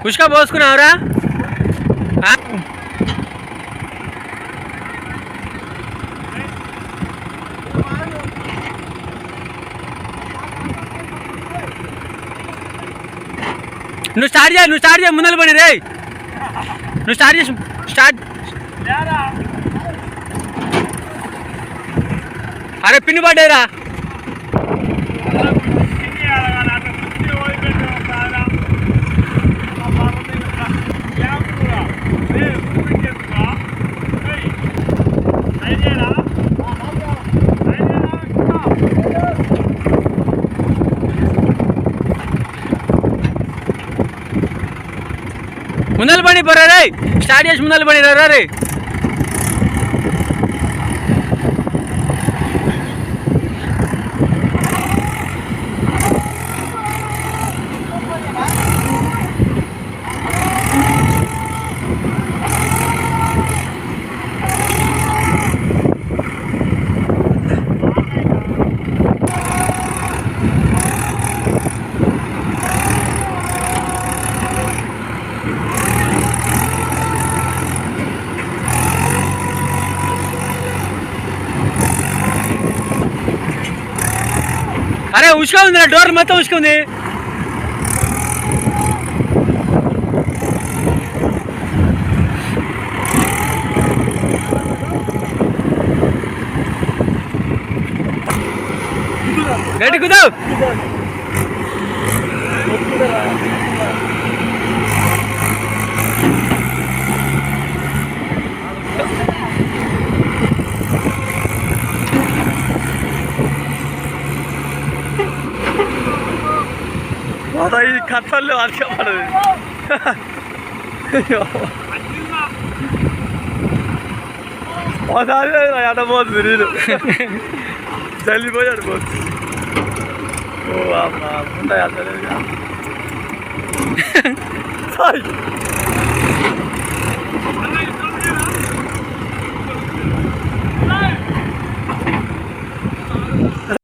ఉష్క పోసుకున్నావురా? నువ్వు స్టార్ట్ చేయ ముందర పడి రే. నువ్వు స్టార్ట్. అరే పిన్ని పడ్డాయిరా. ముందలు పడి పోరా రే. స్టార్ట్ చేసి ముందలు పడి రా రే. అరే ఉష్క ఉంది, డోర్ మొత్తం ఉష్క ఉంది. గట్టి కుదావు. ఈ కట్టలు అరకపడదు. ఒకసారి అడబోతుంది నీళ్ళు చల్లిపోయి అడిపోతుంది. ఓ అమ్మా ఉంటాయి అసలు.